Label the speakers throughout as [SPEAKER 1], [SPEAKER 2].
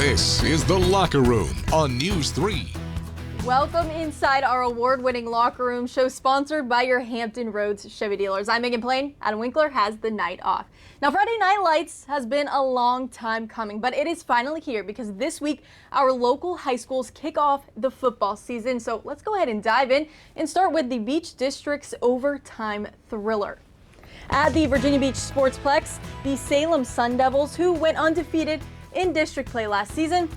[SPEAKER 1] This is The Locker Room on News 3.
[SPEAKER 2] Welcome inside our award-winning locker room show sponsored by your Hampton Roads Chevy dealers. I'm Megan Plain. Adam Winkler has the night off. Now, Friday Night Lights has been a long time coming, but it is finally here because this week our local high schools kick off the football season. So let's go ahead and dive in and start with the Beach District's overtime thriller. At the Virginia Beach Sportsplex, the Salem Sun Devils, who went undefeated in district play last season,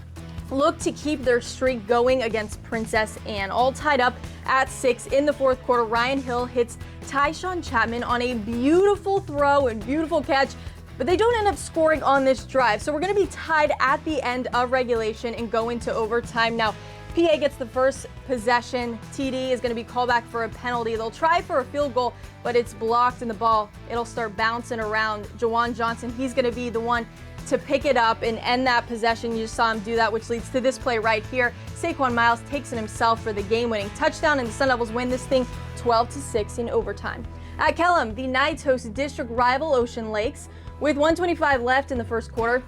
[SPEAKER 2] look to keep their streak going against Princess Anne. All tied up at 6 in the fourth quarter. Ryan Hill hits Tyshawn Chapman on a beautiful throw and beautiful catch, but they don't end up scoring on this drive. So we're going to be tied at the end of regulation and go into overtime. Now, PA gets the first possession. TD is going to be called back for a penalty. They'll try for a field goal, but it's blocked in the ball. It'll start bouncing around. Jawan Johnson, he's going to be the one to pick it up and end that possession. You just saw him do that, which leads to this play right here. Saquon Miles takes it himself for the game-winning touchdown, and the Sun Devils win this thing 12-6 in overtime. At KELLAM, the Knights host district rival Ocean Lakes. With 1:25 left in the first quarter,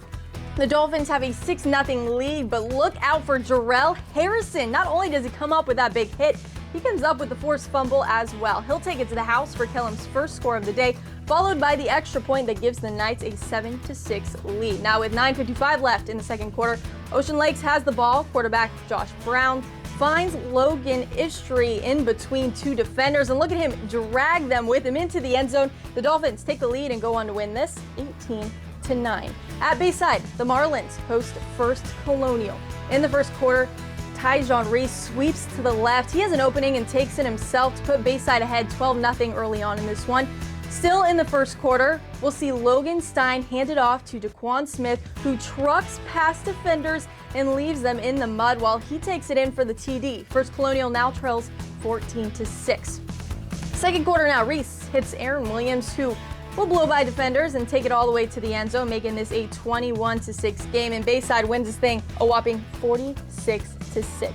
[SPEAKER 2] the Dolphins have a 6-0 lead, but look out for Jarrell Harrison. Not only does he come up with that big hit, he comes up with the forced fumble as well. He'll take it to the house for KELLAM's first score of the day, followed by the extra point that gives the Knights a 7-6 lead. Now with 9:55 left in the second quarter, Ocean Lakes has the ball. Quarterback Josh Brown finds Logan Istri in between two defenders, and look at him drag them with him into the end zone. The Dolphins take the lead and go on to win this 18-9. At Bayside, the Marlins host First Colonial. In the first quarter, Tyjon Reese sweeps to the left. He has an opening and takes it himself to put Bayside ahead 12-0 early on in this one. Still in the first quarter, we'll see Logan Stein hand it off to Daquan Smith, who trucks past defenders and leaves them in the mud while he takes it in for the TD. First Colonial now trails 14-6. Second quarter now, Reese hits Aaron Williams, who will blow by defenders and take it all the way to the end zone, making this a 21-6 game, and Bayside wins this thing a whopping 46-6.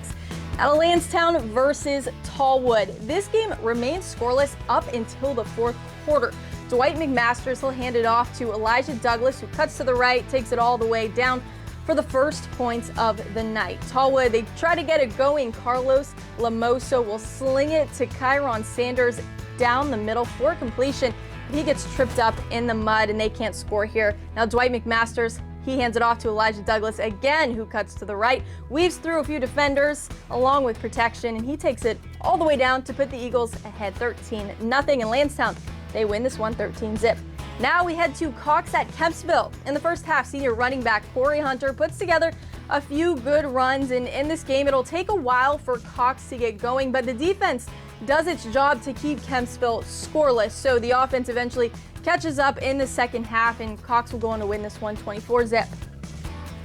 [SPEAKER 2] At Lansdowne versus TALLWOod, this game remains scoreless up until the fourth quarter. Dwight McMasters will hand it off to Elijah Douglas, who cuts to the right, takes it all the way down for the first points of the night. TALLWOod, they try to get it going. Carlos Lamoso will sling it to Kyron Sanders down the middle for completion. He gets tripped up in the mud and they can't score here. Now Dwight McMasters, he hands it off to Elijah Douglas again, who cuts to the right, weaves through a few defenders along with protection, and he takes it all the way down to put the Eagles ahead 13-0. In Lansdowne, they win this one 13-zip. Now we head to Cox at KEMPSVILLE. In the first half, senior running back Corey Hunter puts together a few good runs, and in this game it'll take a while for Cox to get going, but the defense does its job to keep KEMPSVILLE scoreless, so the offense eventually catches up in the second half, and Cox will go on to win this one 24-zip.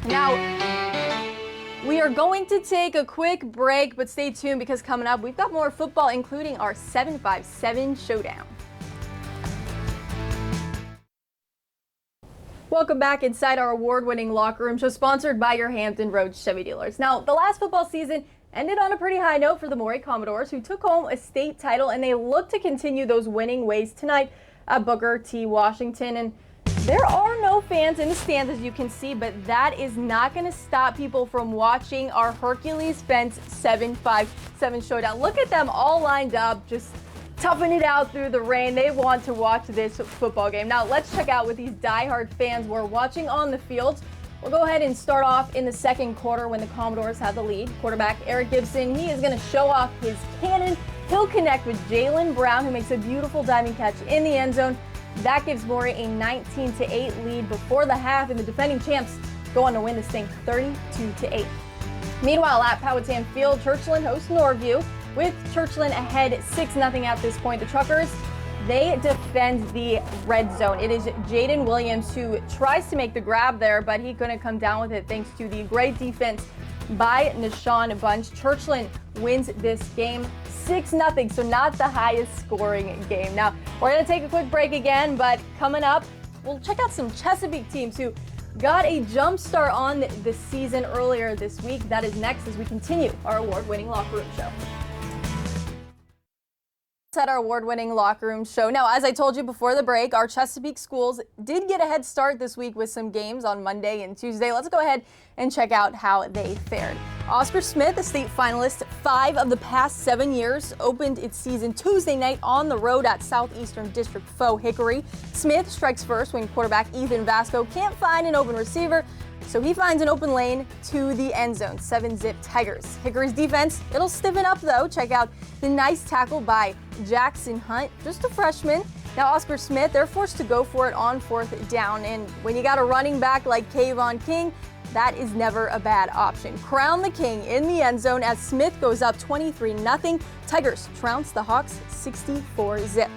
[SPEAKER 2] Now, we are going to take a quick break, but stay tuned because coming up, we've got more football, including our 757 showdown. Welcome back inside our award-winning locker room show sponsored by your Hampton Roads Chevy dealers. Now, the last football season ended on a pretty high note for the MAURY Commodores, who took home a state title, and they look to continue those winning ways tonight at Booker T. Washington. And there are no fans in the stands, as you can see, but that is not going to stop people from watching our Hercules Fence 757 showdown. Look at them all lined up, just toughing it out through the rain. They want to watch this football game. Now let's check out what these diehard fans were watching on the field. We'll go ahead and start off in the second quarter when the Commodores have the lead. Quarterback Eric Gibson, he is going to show off his cannon. He'll connect with Jalen Brown, who makes a beautiful diving catch in the end zone. That gives MAURY a 19-8 lead before the half, and the defending champs go on to win this thing 32-8. Meanwhile, at Powhatan Field, Churchland hosts Norview, with Churchland ahead 6-0 at this point. The Truckers, they defend the red zone. It is Jaden Williams who tries to make the grab there, but he couldn't come down with it thanks to the great defense by Nashawn Bunch. Churchland wins this game 6-0, so not the highest scoring game. Now, we're going to take a quick break again, but coming up, we'll check out some Chesapeake teams who got a jump start on the season earlier this week. That is next as we continue our award-winning locker room show. At our award-winning locker room show. Now, as I told you before the break, our Chesapeake schools did get a head start this week with some games on Monday and Tuesday. Let's go ahead and check out how they fared. Oscar Smith, a state finalist 5 of the past 7 years, opened its season Tuesday night on the road at Southeastern District foe Hickory. Smith strikes first when quarterback Ethan Vasco can't find an open receiver, so he finds an open lane to the end zone. 7-zip Tigers. Hickory's defense, it'll stiffen up though. Check out the nice tackle by Jackson Hunt, just a freshman. Now Oscar Smith, they're forced to go for it on 4th down, and when you got a running back like Kayvon King, that is never a bad option. Crown the King in the end zone as Smith goes up 23-0. Tigers trounce the Hawks 64-zip.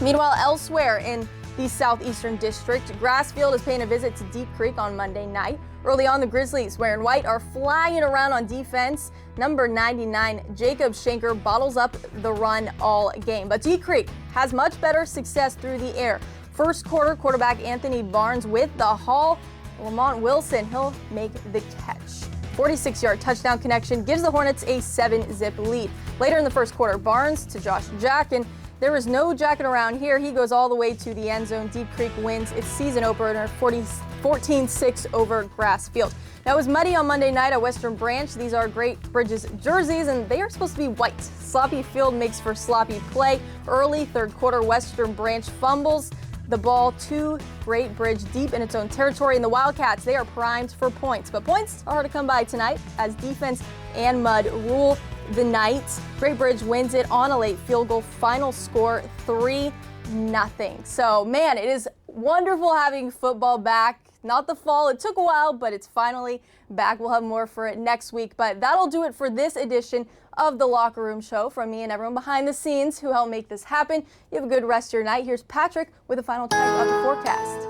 [SPEAKER 2] Meanwhile, elsewhere in the Southeastern District, GRASSFIELD is paying a visit to Deep Creek on Monday night. Early on, the Grizzlies, wearing white, are flying around on defense. Number 99, Jacob Shanker, bottles up the run all game. But Deep Creek has much better success through the air. First quarter, quarterback Anthony Barnes with the haul. Lamont Wilson, he'll make the catch. 46-yard touchdown connection gives the Hornets a 7-zip lead. Later in the first quarter, Barnes to Josh Jack, and there was no jacking around here. He goes all the way to the end zone. Deep Creek wins its season opener 14-6 over GRASSFIELD. Now, it was muddy on Monday night at Western Branch. These are Great Bridge's jerseys, and they are supposed to be white. Sloppy field makes for sloppy play. Early third quarter, Western Branch fumbles the ball to Great Bridge deep in its own territory, and the Wildcats, they are primed for points. But points are hard to come by tonight as defense and mud rule the night. Great Bridge wins it on a late field goal. Final score 3-0. So, man, it is wonderful having football back. Not the fall. It took a while, but it's finally back. We'll have more for it next week. But that'll do it for this edition of the Locker Room Show. From me and everyone behind the scenes who helped make this happen, you have a good rest of your night. Here's Patrick with a final check of the forecast.